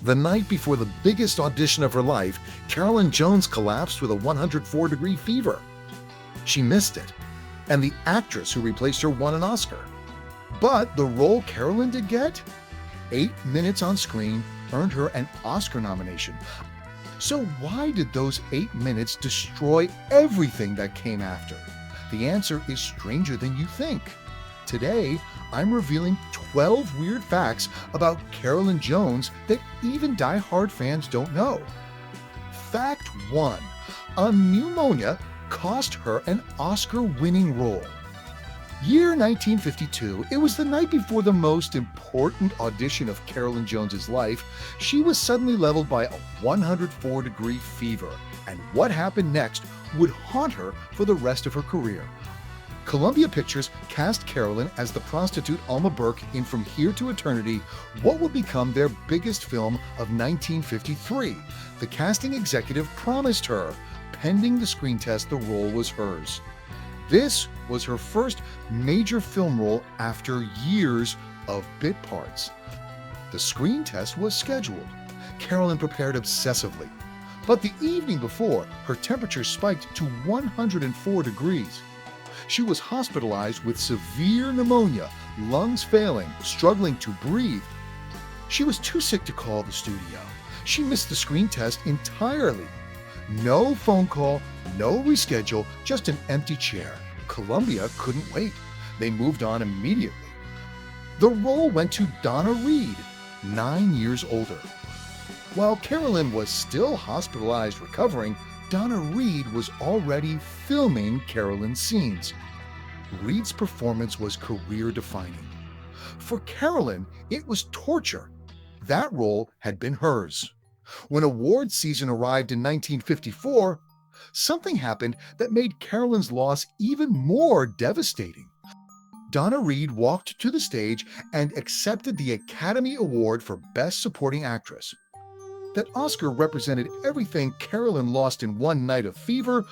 The night before the biggest audition of her life, Carolyn Jones collapsed with a 104-degree fever. She missed it, and the actress who replaced her won an Oscar. But the role Carolyn did get, 8 minutes on screen, earned her an Oscar nomination. So why did those 8 minutes destroy everything that came after? The answer is stranger than you think. Today, I'm revealing 12 weird facts about Carolyn Jones that even die-hard fans don't know. Fact 1. A pneumonia cost her an Oscar-winning role. Year 1952, it was the night before the most important audition of Carolyn Jones's life. She was suddenly leveled by a 104-degree fever, and what happened next would haunt her for the rest of her career. Columbia Pictures cast Carolyn as the prostitute Alma Burke in From Here to Eternity, what would become their biggest film of 1953. The casting executive promised her, pending the screen test, the role was hers. This was her first major film role after years of bit parts. The screen test was scheduled. Carolyn prepared obsessively. But the evening before, her temperature spiked to 104 degrees. She was hospitalized with severe pneumonia, lungs failing, struggling to breathe. She was too sick to call the studio. She missed the screen test entirely. No phone call, no reschedule, just an empty chair. Columbia couldn't wait. They moved on immediately. The role went to Donna Reed, 9 years older. While Carolyn was still hospitalized recovering, Donna Reed was already filming Carolyn's scenes. Reed's performance was career-defining. For Carolyn, it was torture. That role had been hers. When awards season arrived in 1954, something happened that made Carolyn's loss even more devastating. Donna Reed walked to the stage and accepted the Academy Award for Best Supporting Actress. That Oscar represented everything Carolyn lost in one night of fever: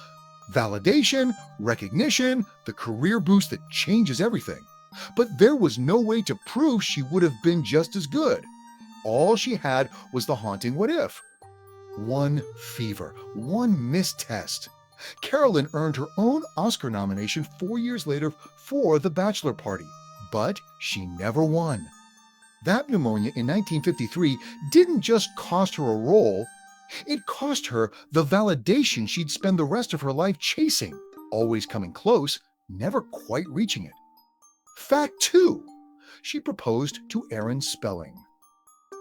validation, recognition, the career boost that changes everything. But there was no way to prove she would have been just as good. All she had was the haunting what if. One fever, one missed test. Carolyn earned her own Oscar nomination 4 years later for The Bachelor Party, but she never won. That pneumonia in 1953 didn't just cost her a role, it cost her the validation she'd spend the rest of her life chasing, always coming close, never quite reaching it. Fact 2. She proposed to Aaron Spelling.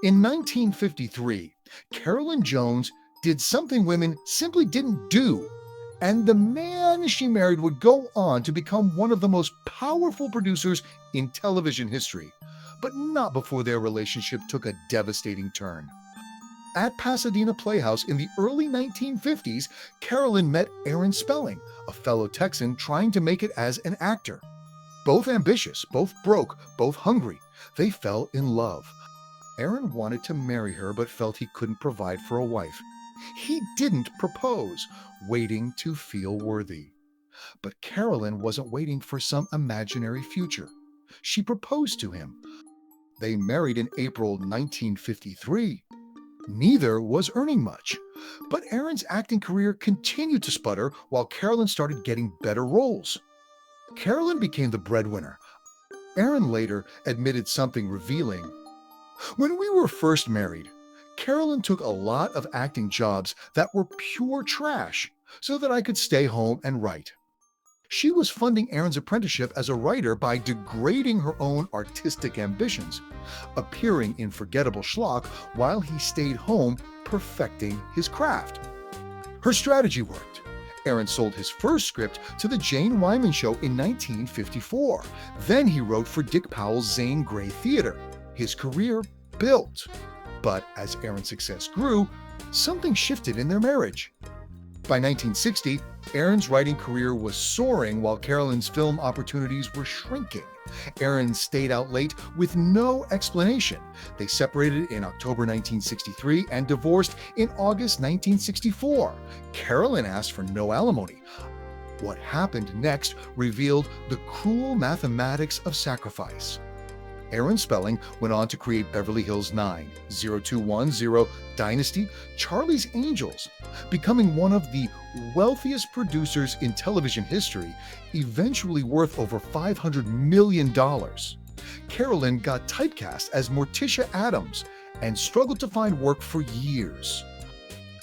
In 1953, Carolyn Jones did something women simply didn't do, and the man she married would go on to become one of the most powerful producers in television history, but not before their relationship took a devastating turn. At Pasadena Playhouse in the early 1950s, Carolyn met Aaron Spelling, a fellow Texan trying to make it as an actor. Both ambitious, both broke, both hungry, they fell in love. Aaron wanted to marry her but felt he couldn't provide for a wife. He didn't propose, waiting to feel worthy. But Carolyn wasn't waiting for some imaginary future. She proposed to him. They married in April 1953. Neither was earning much, but Aaron's acting career continued to sputter while Carolyn started getting better roles. Carolyn became the breadwinner. Aaron later admitted something revealing. When we were first married, Carolyn took a lot of acting jobs that were pure trash so that I could stay home and write. She was funding Aaron's apprenticeship as a writer by degrading her own artistic ambitions, appearing in forgettable schlock while he stayed home perfecting his craft. Her strategy worked. Aaron sold his first script to the Jane Wyman Show in 1954. Then he wrote for Dick Powell's Zane Grey Theater. His career built. But as Aaron's success grew, something shifted in their marriage. By 1960, Aaron's writing career was soaring while Carolyn's film opportunities were shrinking. Aaron stayed out late with no explanation. They separated in October 1963 and divorced in August 1964. Carolyn asked for no alimony. What happened next revealed the cruel mathematics of sacrifice. Aaron Spelling went on to create Beverly Hills 9, 0210, Dynasty, Charlie's Angels, becoming one of the wealthiest producers in television history, eventually worth over $500 million. Carolyn got typecast as Morticia Addams and struggled to find work for years.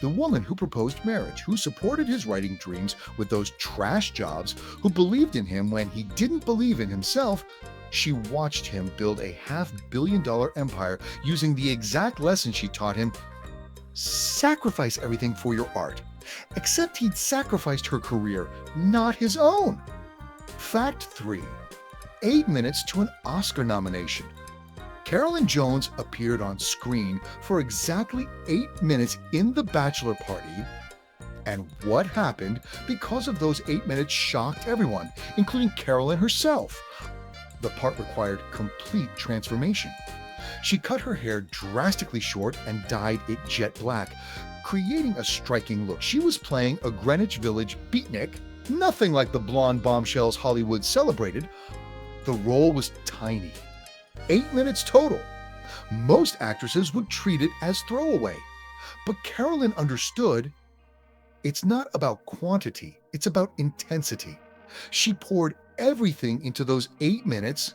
The woman who proposed marriage, who supported his writing dreams with those trash jobs, who believed in him when he didn't believe in himself, she watched him build a $500 million empire using the exact lesson she taught him: sacrifice everything for your art. Except he'd sacrificed her career, not his own. Fact 3. 8 minutes to an Oscar nomination. Carolyn Jones appeared on screen for exactly 8 minutes in The Bachelor Party, and what happened because of those 8 minutes shocked everyone, including Carolyn herself. The part required complete transformation. She cut her hair drastically short and dyed it jet black, creating a striking look. She was playing a Greenwich Village beatnik, nothing like the blonde bombshells Hollywood celebrated. The role was tiny. 8 minutes total. Most actresses would treat it as throwaway. But Carolyn understood it's not about quantity, it's about intensity. She poured everything into those 8 minutes,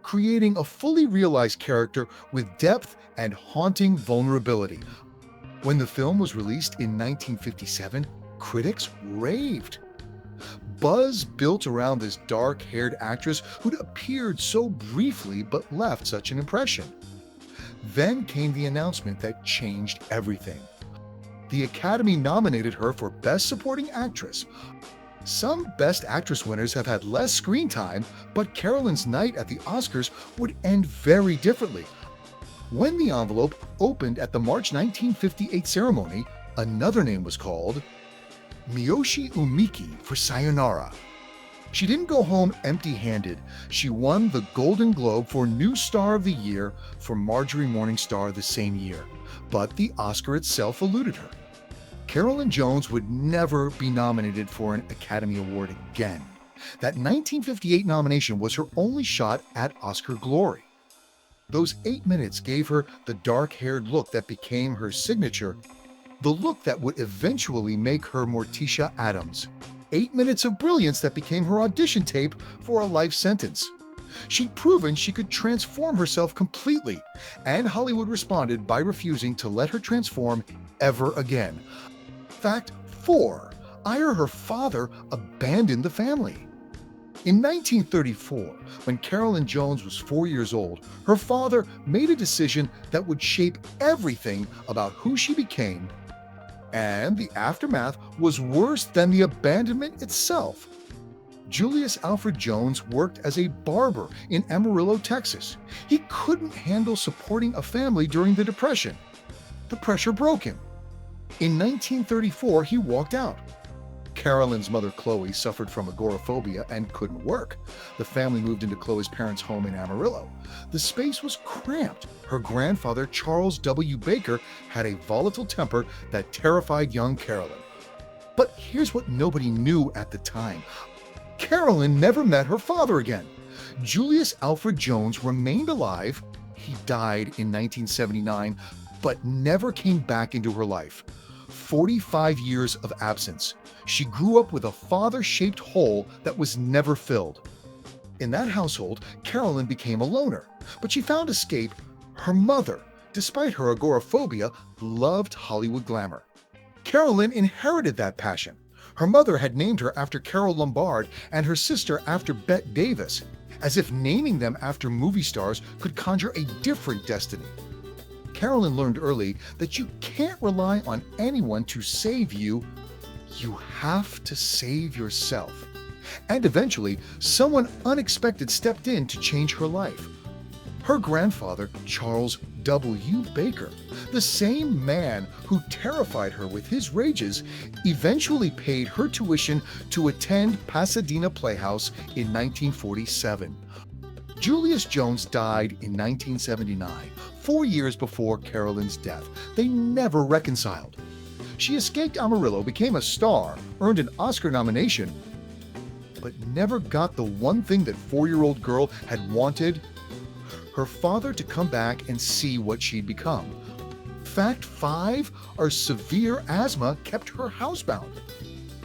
creating a fully realized character with depth and haunting vulnerability. When the film was released in 1957, critics raved. Buzz built around this dark-haired actress who'd appeared so briefly but left such an impression. Then came the announcement that changed everything. The Academy nominated her for Best Supporting Actress. Some Best Actress winners have had less screen time, but Carolyn's night at the Oscars would end very differently. When the envelope opened at the March 1958 ceremony, another name was called: Miyoshi Umiki for Sayonara. She didn't go home empty-handed. She won the Golden Globe for New Star of the Year for Marjorie Morningstar the same year, but the Oscar itself eluded her. Carolyn Jones would never be nominated for an Academy Award again. That 1958 nomination was her only shot at Oscar glory. Those 8 minutes gave her the dark-haired look that became her signature, the look that would eventually make her Morticia Addams. 8 minutes of brilliance that became her audition tape for a life sentence. She'd proven she could transform herself completely, and Hollywood responded by refusing to let her transform ever again. Fact 4. Her father abandoned the family. In 1934, when Carolyn Jones was 4 years old, her father made a decision that would shape everything about who she became, and the aftermath was worse than the abandonment itself. Julius Alfred Jones worked as a barber in Amarillo, Texas. He couldn't handle supporting a family during the Depression. The pressure broke him. In 1934, he walked out. Carolyn's mother, Chloe, suffered from agoraphobia and couldn't work. The family moved into Chloe's parents' home in Amarillo. The space was cramped. Her grandfather, Charles W. Baker, had a volatile temper that terrified young Carolyn. But here's what nobody knew at the time. Carolyn never met her father again. Julius Alfred Jones remained alive. He died in 1979, but never came back into her life. 45 years of absence. She grew up with a father-shaped hole that was never filled. In that household, Carolyn became a loner, but she found escape. Her mother, despite her agoraphobia, loved Hollywood glamour. Carolyn inherited that passion. Her mother had named her after Carole Lombard and her sister after Bette Davis, as if naming them after movie stars could conjure a different destiny. Carolyn learned early that you can't rely on anyone to save you. You have to save yourself. And eventually, someone unexpected stepped in to change her life. Her grandfather, Charles W. Baker, the same man who terrified her with his rages, eventually paid her tuition to attend Pasadena Playhouse in 1947. Julius Jones died in 1979, 4 years before Carolyn's death. They never reconciled. She escaped Amarillo, became a star, earned an Oscar nomination, but never got the one thing that 4-year-old girl had wanted. her father to come back and see what she'd become. Fact 5, her severe asthma kept her housebound.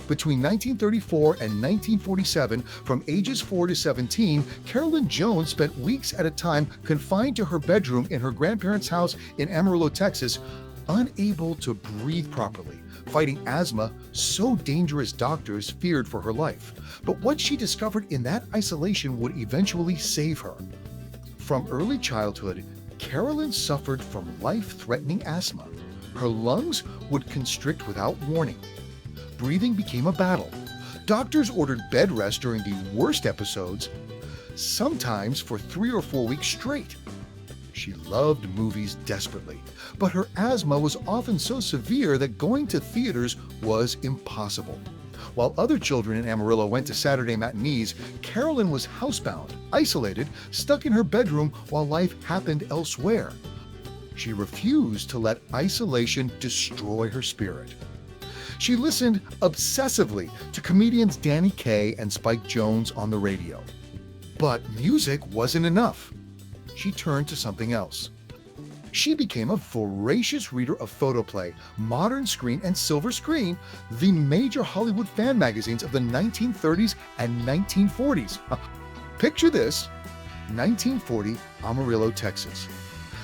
Between 1934 and 1947, from ages 4 to 17, Carolyn Jones spent weeks at a time confined to her bedroom in her grandparents' house in Amarillo, Texas, unable to breathe properly, fighting asthma so dangerous doctors feared for her life. But what she discovered in that isolation would eventually save her. From early childhood, Carolyn suffered from life-threatening asthma. Her lungs would constrict without warning. Breathing became a battle. Doctors ordered bed rest during the worst episodes, sometimes for 3 or 4 weeks straight. She loved movies desperately, but her asthma was often so severe that going to theaters was impossible. While other children in Amarillo went to Saturday matinees, Carolyn was housebound, isolated, stuck in her bedroom while life happened elsewhere. She refused to let isolation destroy her spirit. She listened obsessively to comedians Danny Kaye and Spike Jonze on the radio. But music wasn't enough. She turned to something else. She became a voracious reader of Photoplay, Modern Screen, and Silver Screen, the major Hollywood fan magazines of the 1930s and 1940s. Picture this: 1940, Amarillo, Texas.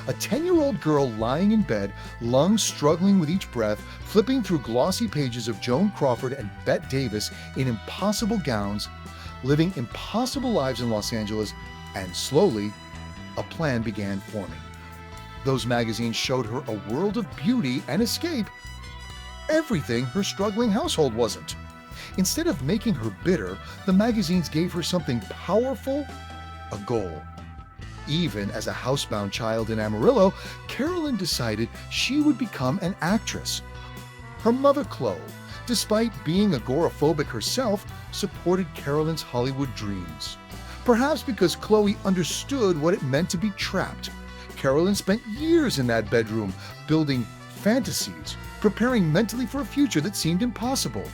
A 10-year-old girl lying in bed, lungs struggling with each breath, flipping through glossy pages of Joan Crawford and Bette Davis in impossible gowns, living impossible lives in Los Angeles, and slowly, a plan began forming. Those magazines showed her a world of beauty and escape, everything her struggling household wasn't. Instead of making her bitter, the magazines gave her something powerful, a goal. Even as a housebound child in Amarillo, Carolyn decided she would become an actress. Her mother, Chloe, despite being agoraphobic herself, supported Carolyn's Hollywood dreams. Perhaps because Chloe understood what it meant to be trapped, Carolyn spent years in that bedroom, building fantasies, preparing mentally for a future that seemed impossible.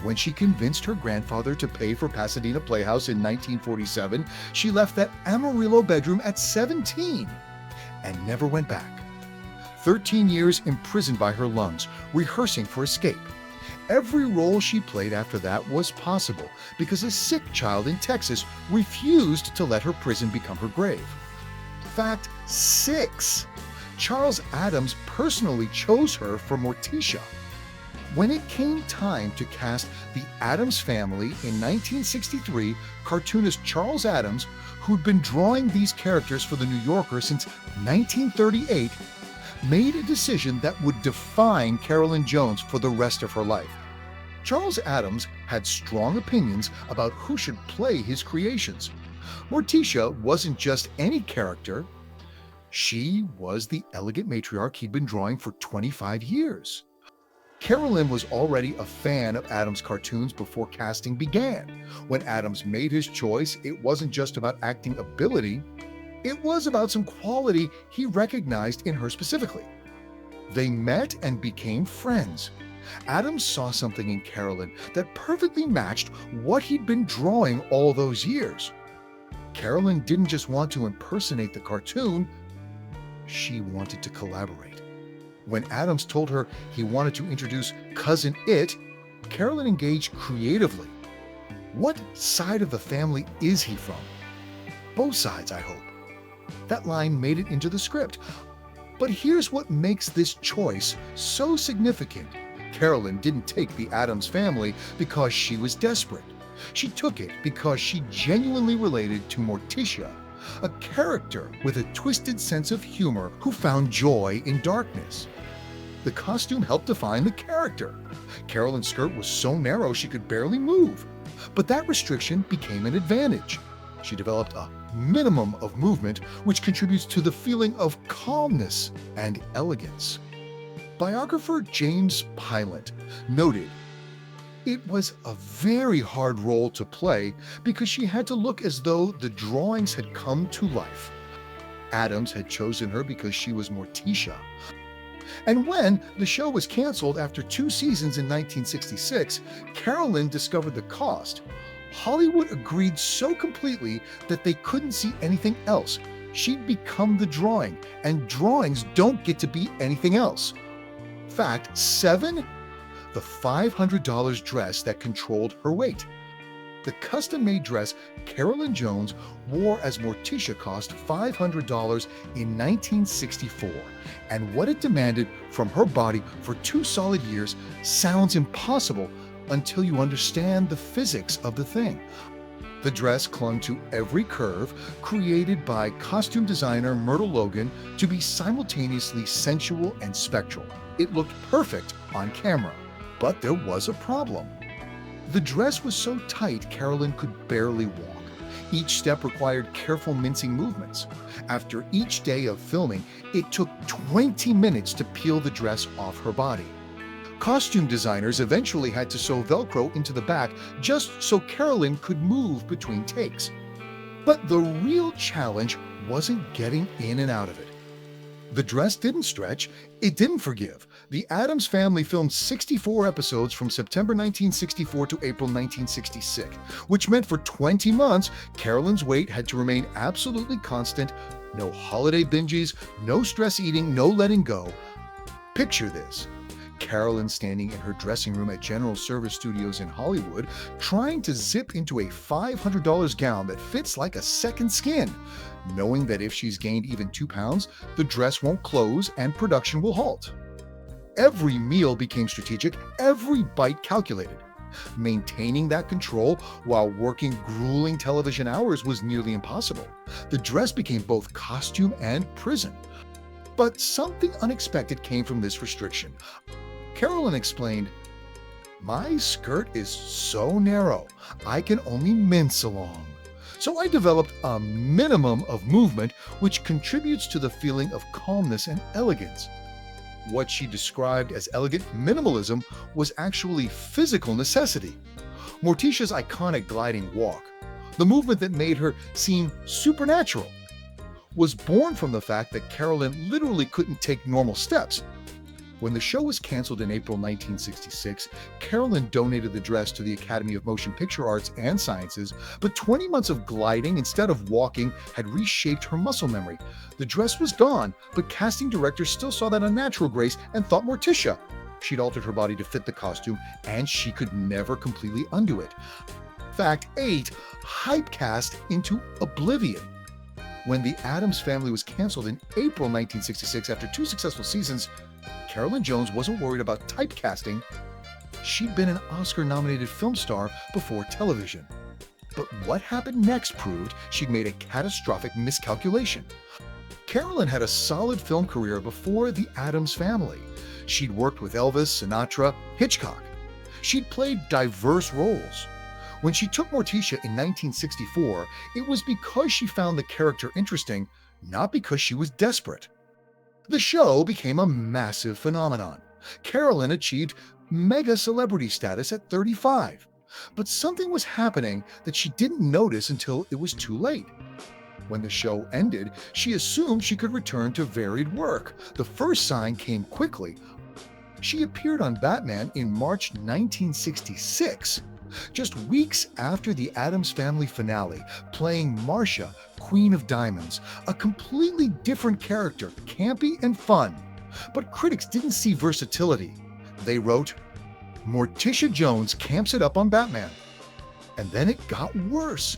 When she convinced her grandfather to pay for Pasadena Playhouse in 1947, she left that Amarillo bedroom at 17 and never went back. 13 years imprisoned by her lungs, rehearsing for escape. Every role she played after that was possible because a sick child in Texas refused to let her prison become her grave. Fact 6. Charles Addams personally chose her for Morticia. When it came time to cast the Addams Family in 1963, cartoonist Charles Addams, who'd been drawing these characters for The New Yorker since 1938, made a decision that would define Carolyn Jones for the rest of her life. Charles Addams had strong opinions about who should play his creations. Morticia wasn't just any character. She was the elegant matriarch he'd been drawing for 25 years. Carolyn was already a fan of Addams' cartoons before casting began. When Addams made his choice, it wasn't just about acting ability, it was about some quality he recognized in her specifically. They met and became friends. Addams saw something in Carolyn that perfectly matched what he'd been drawing all those years. Carolyn didn't just want to impersonate the cartoon, she wanted to collaborate. When Addams told her he wanted to introduce Cousin It, Carolyn engaged creatively. What side of the family is he from? Both sides, I hope. That line made it into the script. But here's what makes this choice so significant. Carolyn didn't take the Addams Family because she was desperate. She took it because she genuinely related to Morticia, a character with a twisted sense of humor who found joy in darkness. The costume helped define the character. Carolyn's skirt was so narrow she could barely move, but that restriction became an advantage. She developed a minimum of movement, which contributes to the feeling of calmness and elegance. Biographer James Pilot noted, "It was a very hard role to play because she had to look as though the drawings had come to life. Addams had chosen her because she was Morticia. And when the show was canceled after 2 seasons in 1966, Carolyn discovered the cost. Hollywood agreed so completely that they couldn't see anything else. she'd become the drawing, and drawings don't get to be anything else. Fact 7: the $500 dress that controlled her weight. The custom-made dress Carolyn Jones wore as Morticia cost $500 in 1964, and what it demanded from her body for 2 solid years sounds impossible until you understand the physics of the thing. The dress clung to every curve, created by costume designer Myrtle Logan to be simultaneously sensual and spectral. It looked perfect on camera, but there was a problem. The dress was so tight Carolyn could barely walk. Each step required careful mincing movements. After each day of filming, it took 20 minutes to peel the dress off her body. Costume designers eventually had to sew Velcro into the back just so Carolyn could move between takes. But the real challenge wasn't getting in and out of it. The dress didn't stretch, it didn't forgive. The Addams Family filmed 64 episodes from September 1964 to April 1966, which meant for 20 months, Carolyn's weight had to remain absolutely constant. No holiday binges, no stress eating, no letting go. Picture this: Carolyn standing in her dressing room at General Service Studios in Hollywood, trying to zip into a $500 gown that fits like a second skin, knowing that if she's gained even 2 pounds, the dress won't close and production will halt. Every meal became strategic, every bite calculated. Maintaining that control while working grueling television hours was nearly impossible. The dress became both costume and prison. But something unexpected came from this restriction. Carolyn explained, "My skirt is so narrow, I can only mince along. So I developed a minimum of movement which contributes to the feeling of calmness and elegance." What she described as elegant minimalism was actually physical necessity. Morticia's iconic gliding walk, the movement that made her seem supernatural, was born from the fact that Carolyn literally couldn't take normal steps. When the show was canceled in April 1966, Carolyn donated the dress to the Academy of Motion Picture Arts and Sciences, but 20 months of gliding instead of walking had reshaped her muscle memory. The dress was gone, but casting directors still saw that unnatural grace and thought Morticia. She'd altered her body to fit the costume, and she could never completely undo it. Fact 8: hype cast into oblivion. When The Addams Family was canceled in April 1966 after 2 successful seasons, Carolyn Jones wasn't worried about typecasting. She'd been an Oscar-nominated film star before television. But what happened next proved she'd made a catastrophic miscalculation. Carolyn had a solid film career before The Addams Family. She'd worked with Elvis, Sinatra, Hitchcock. She'd played diverse roles. When she took Morticia in 1964, it was because she found the character interesting, not because she was desperate. The show became a massive phenomenon. Carolyn achieved mega celebrity status at 35. But something was happening that she didn't notice until it was too late. When the show ended, she assumed she could return to varied work. The first sign came quickly. She appeared on Batman in March 1966, just weeks after the Addams Family finale, playing Marcia, Queen of Diamonds, a completely different character, campy and fun. But critics didn't see versatility. They wrote, "Morticia Jones camps it up on Batman." And then it got worse.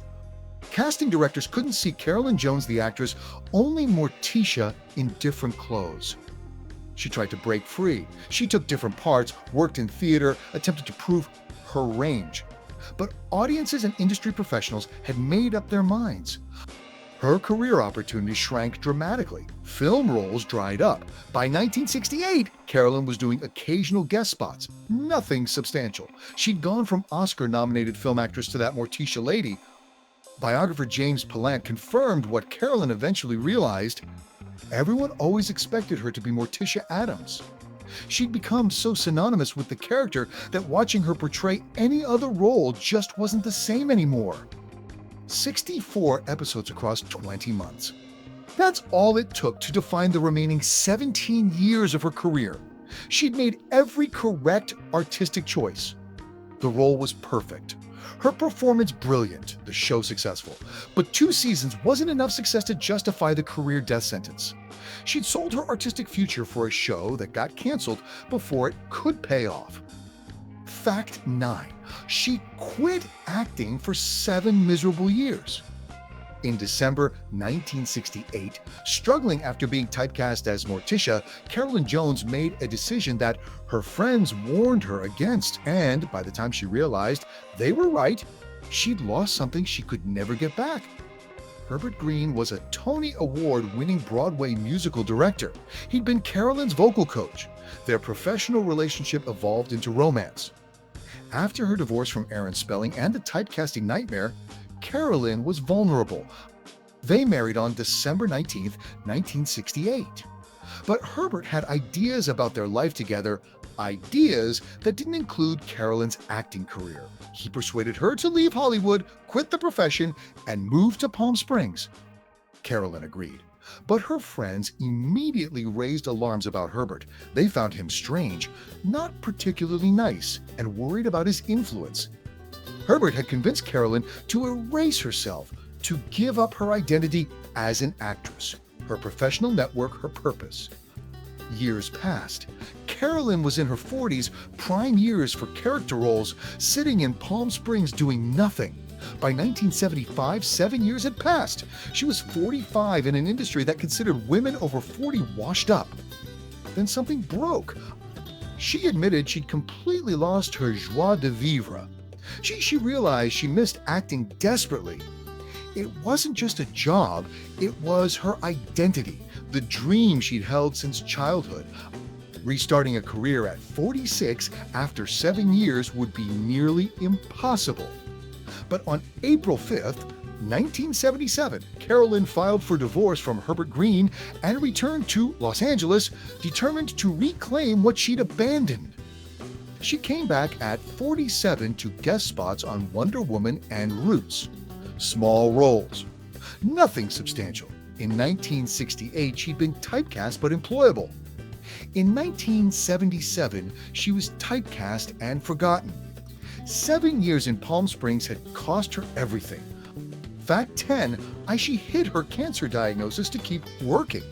Casting directors couldn't see Carolyn Jones, the actress, only Morticia in different clothes. She tried to break free. She took different parts, worked in theater, attempted to prove her range. But audiences and industry professionals had made up their minds. Her career opportunities shrank dramatically. Film roles dried up. By 1968, Carolyn was doing occasional guest spots, nothing substantial. She'd gone from Oscar-nominated film actress to that Morticia lady. Biographer James Pallant confirmed what Carolyn eventually realized: everyone always expected her to be Morticia Addams. She'd become so synonymous with the character that watching her portray any other role just wasn't the same anymore. 64 episodes across 20 months. That's all it took to define the remaining 17 years of her career. She'd made every correct artistic choice. The role was perfect. Her performance brilliant, the show successful, but 2 seasons wasn't enough success to justify the career death sentence. She'd sold her artistic future for a show that got canceled before it could pay off. Fact 9. She quit acting for 7 miserable years. In December 1968, struggling after being typecast as Morticia, Carolyn Jones made a decision that her friends warned her against, and by the time she realized they were right, she'd lost something she could never get back. Herbert Green was a Tony Award-winning Broadway musical director. He'd been Carolyn's vocal coach. Their professional relationship evolved into romance. After her divorce from Aaron Spelling and the typecasting nightmare, Carolyn was vulnerable. They married on December 19, 1968. But Herbert had ideas about their life together, ideas that didn't include Carolyn's acting career. He persuaded her to leave Hollywood, quit the profession, and move to Palm Springs. Carolyn agreed. But her friends immediately raised alarms about Herbert. They found him strange, not particularly nice, and worried about his influence. Herbert had convinced Carolyn to erase herself, to give up her identity as an actress, her professional network, her purpose. Years passed. Carolyn was in her 40s, prime years for character roles, sitting in Palm Springs doing nothing. By 1975, 7 years had passed. She was 45 in an industry that considered women over 40 washed up. Then something broke. She admitted she'd completely lost her joie de vivre. She realized she missed acting desperately. It wasn't just a job, it was her identity, the dream she'd held since childhood. Restarting a career at 46 after 7 years would be nearly impossible. But on April 5th, 1977, Carolyn filed for divorce from Herbert Green and returned to Los Angeles, determined to reclaim what she'd abandoned. She came back at 47 to guest spots on Wonder Woman and Roots. Small roles. Nothing substantial. In 1968, she'd been typecast but employable. In 1977, she was typecast and forgotten. 7 years in Palm Springs had cost her everything. Fact 10, she hid her cancer diagnosis to keep working.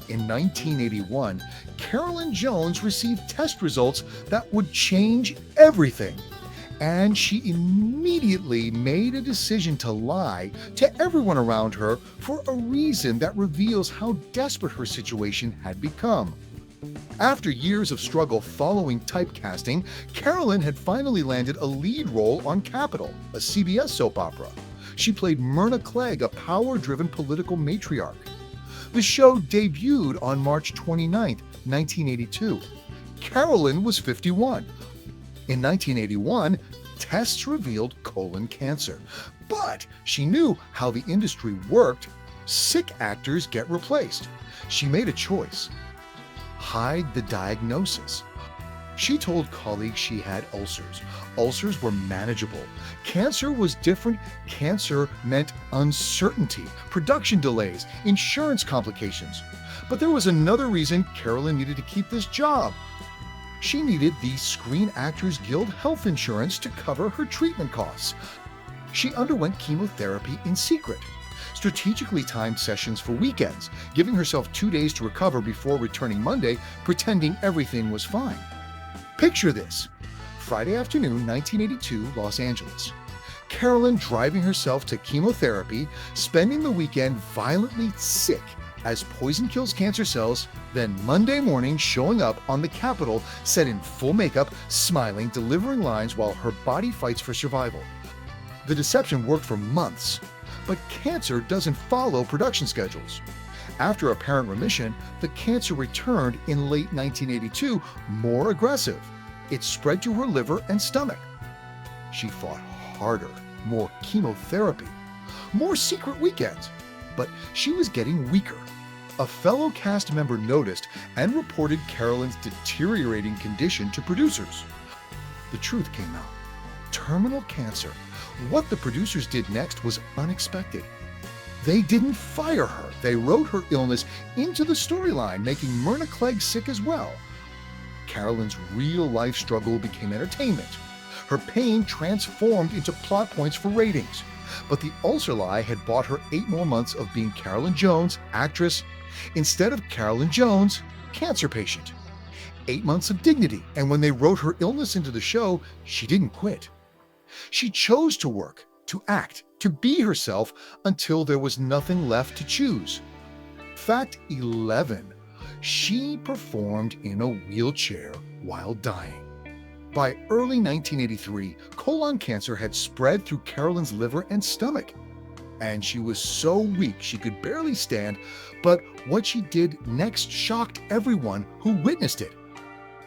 In 1981, Carolyn Jones received test results that would change everything. And she immediately made a decision to lie to everyone around her for a reason that reveals how desperate her situation had become. After years of struggle following typecasting, Carolyn had finally landed a lead role on Capitol, a CBS soap opera. She played Myrna Clegg, a power-driven political matriarch. The show debuted on March 29, 1982. Carolyn was 51. In 1981, tests revealed colon cancer. But she knew how the industry worked. Sick actors get replaced. She made a choice. Hide the diagnosis. She told colleagues she had ulcers. Ulcers were manageable. Cancer was different. Cancer meant uncertainty, production delays, insurance complications. But there was another reason Carolyn needed to keep this job. She needed the Screen Actors Guild health insurance to cover her treatment costs. She underwent chemotherapy in secret, strategically timed sessions for weekends, giving herself 2 days to recover before returning Monday, pretending everything was fine. Picture this. Friday afternoon, 1982, Los Angeles. Carolyn driving herself to chemotherapy, spending the weekend violently sick as poison kills cancer cells, then Monday morning showing up on the Capitol, set in full makeup, smiling, delivering lines while her body fights for survival. The deception worked for months, but cancer doesn't follow production schedules. After apparent remission, the cancer returned in late 1982, more aggressive. It spread to her liver and stomach. She fought harder, more chemotherapy, more secret weekends, but she was getting weaker. A fellow cast member noticed and reported Carolyn's deteriorating condition to producers. The truth came out. Terminal cancer. What the producers did next was unexpected. They didn't fire her. They wrote her illness into the storyline, making Myrna Clegg sick as well. Carolyn's real-life struggle became entertainment. Her pain transformed into plot points for ratings. But the ulcer lie had bought her 8 more months of being Carolyn Jones, actress, instead of Carolyn Jones, cancer patient. 8 months of dignity, and when they wrote her illness into the show, she didn't quit. She chose to work, to act, to be herself until there was nothing left to choose. Fact 11. She performed in a wheelchair while dying. By early 1983, colon cancer had spread through Carolyn's liver and stomach, and she was so weak she could barely stand, but what she did next shocked everyone who witnessed it.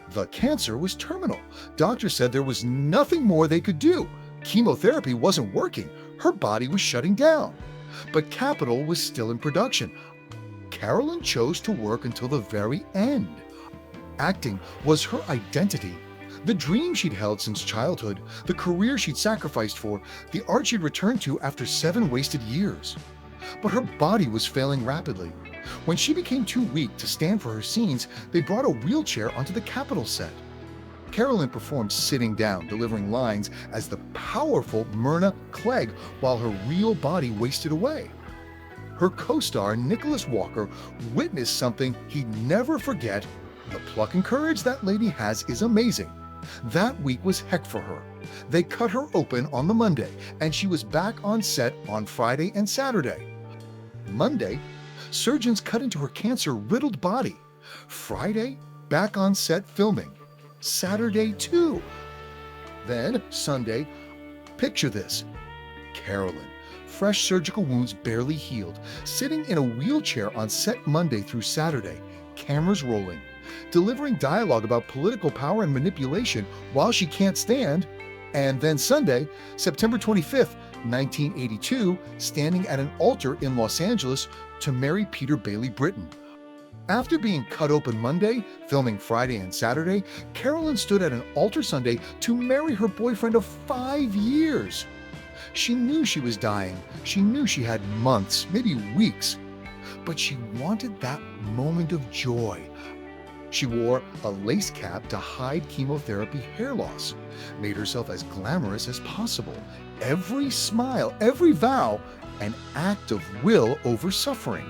The cancer was terminal. Doctors said there was nothing more they could do. Chemotherapy wasn't working. Her body was shutting down. But Capitol was still in production. Carolyn chose to work until the very end. Acting was her identity. The dream she'd held since childhood, the career she'd sacrificed for, the art she'd returned to after 7 wasted years. But her body was failing rapidly. When she became too weak to stand for her scenes, they brought a wheelchair onto the Capitol set. Carolyn performed sitting down, delivering lines as the powerful Myrna Clegg while her real body wasted away. Her co-star, Nicholas Walker, witnessed something he'd never forget. The pluck and courage that lady has is amazing. That week was heck for her. They cut her open on the Monday, and she was back on set on Friday and Saturday. Monday, surgeons cut into her cancer-riddled body. Friday, back on set filming. Saturday, too. Then, Sunday, picture this. Carolyn, fresh surgical wounds barely healed, sitting in a wheelchair on set Monday through Saturday, cameras rolling, delivering dialogue about political power and manipulation while she can't stand. And then Sunday, September 25th, 1982, standing at an altar in Los Angeles to marry Peter Bailey Britton. After being cut open Monday, filming Friday and Saturday, Carolyn stood at an altar Sunday to marry her boyfriend of 5 years. She knew she was dying. She knew she had months, maybe weeks. But she wanted that moment of joy. She wore a lace cap to hide chemotherapy hair loss, made herself as glamorous as possible. Every smile, every vow, an act of will over suffering.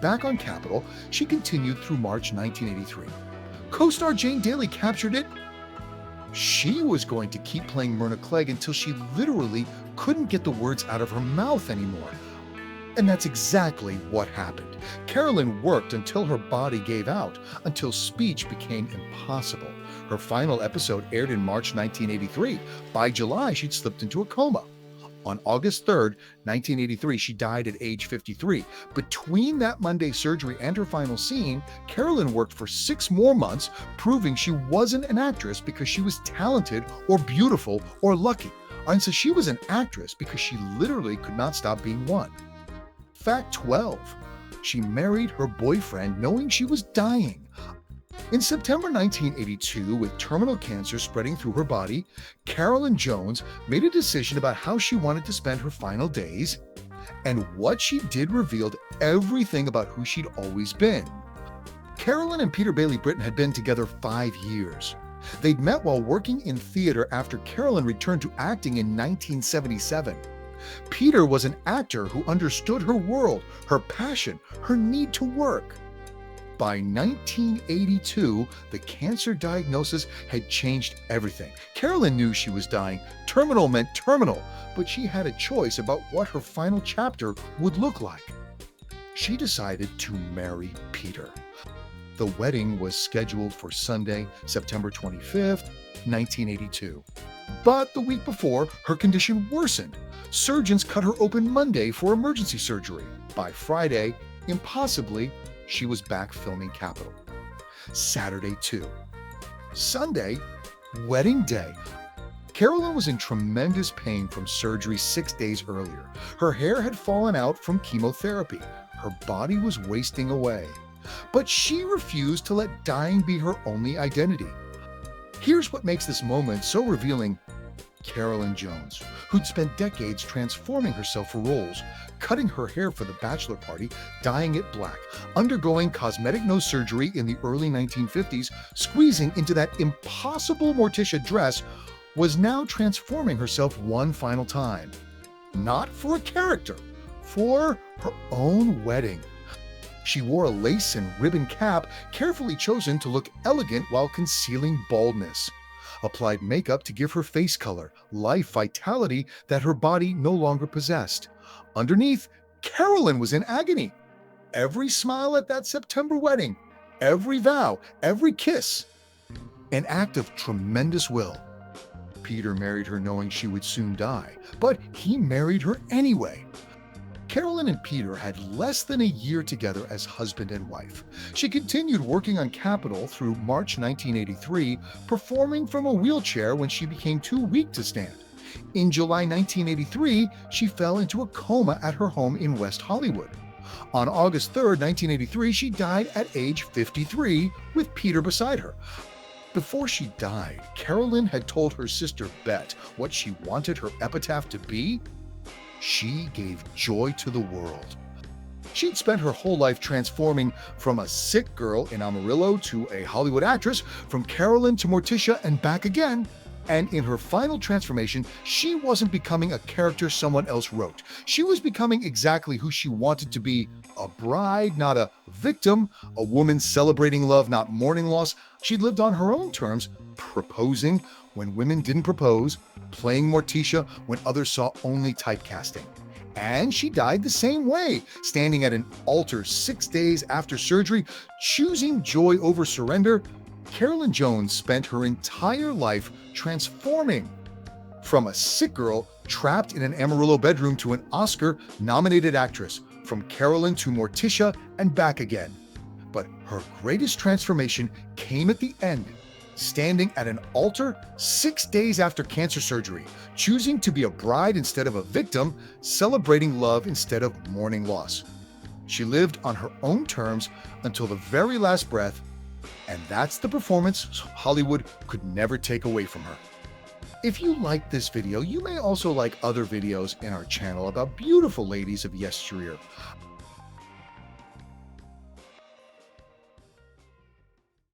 Back on Capitol, she continued through March 1983. Co-star Jane Daly captured it. She was going to keep playing Myrna Clegg until she literally couldn't get the words out of her mouth anymore. And that's exactly what happened. Carolyn worked until her body gave out, until speech became impossible. Her final episode aired in March 1983. By July, she'd slipped into a coma. On August 3rd, 1983, she died at age 53. Between that Monday surgery and her final scene, Carolyn worked for 6 more months, proving she wasn't an actress because she was talented or beautiful or lucky. And so she was an actress because she literally could not stop being one. Fact 12. She married her boyfriend knowing she was dying. In September 1982, with terminal cancer spreading through her body, Carolyn Jones made a decision about how she wanted to spend her final days, and what she did revealed everything about who she'd always been. Carolyn and Peter Bailey Britton had been together 5 years. They'd met while working in theater after Carolyn returned to acting in 1977. Peter was an actor who understood her world, her passion, her need to work. By 1982, the cancer diagnosis had changed everything. Carolyn knew she was dying. Terminal meant terminal, but she had a choice about what her final chapter would look like. She decided to marry Peter. The wedding was scheduled for Sunday, September 25th, 1982. But the week before, her condition worsened. Surgeons cut her open Monday for emergency surgery. By Friday, impossibly, she was back filming Capitol. Saturday, too. Sunday, wedding day. Carolyn was in tremendous pain from surgery 6 days earlier. Her hair had fallen out from chemotherapy. Her body was wasting away. But she refused to let dying be her only identity. Here's what makes this moment so revealing. Carolyn Jones, who'd spent decades transforming herself for roles, cutting her hair for the bachelor party, dyeing it black, undergoing cosmetic nose surgery in the early 1950s, squeezing into that impossible Morticia dress, was now transforming herself one final time. Not for a character, for her own wedding. She wore a lace and ribbon cap carefully chosen to look elegant while concealing baldness. Applied makeup to give her face color, life, vitality that her body no longer possessed. Underneath, Carolyn was in agony. Every smile at that September wedding, every vow, every kiss, an act of tremendous will. Peter married her knowing she would soon die, but he married her anyway. Carolyn and Peter had less than a year together as husband and wife. She continued working on Capitol through March 1983, performing from a wheelchair when she became too weak to stand. In July 1983, she fell into a coma at her home in West Hollywood. On August 3, 1983, she died at age 53 with Peter beside her. Before she died, Carolyn had told her sister Bet what she wanted her epitaph to be. She gave joy to the world. She'd spent her whole life transforming from a sick girl in Amarillo to a Hollywood actress, from Carolyn to Morticia and back again. And in her final transformation, she wasn't becoming a character someone else wrote. She was becoming exactly who she wanted to be, a bride, not a victim, a woman celebrating love, not mourning loss. She lived on her own terms, proposing when women didn't propose, playing Morticia when others saw only typecasting. And she died the same way, standing at an altar 6 days after surgery, choosing joy over surrender. Carolyn Jones spent her entire life transforming from a sick girl trapped in an Amarillo bedroom to an Oscar-nominated actress, from Carolyn to Morticia and back again. But her greatest transformation came at the end, standing at an altar 6 days after cancer surgery, choosing to be a bride instead of a victim, celebrating love instead of mourning loss. She lived on her own terms until the very last breath, and that's the performance Hollywood could never take away from her. If you liked this video, you may also like other videos in our channel about beautiful ladies of yesteryear.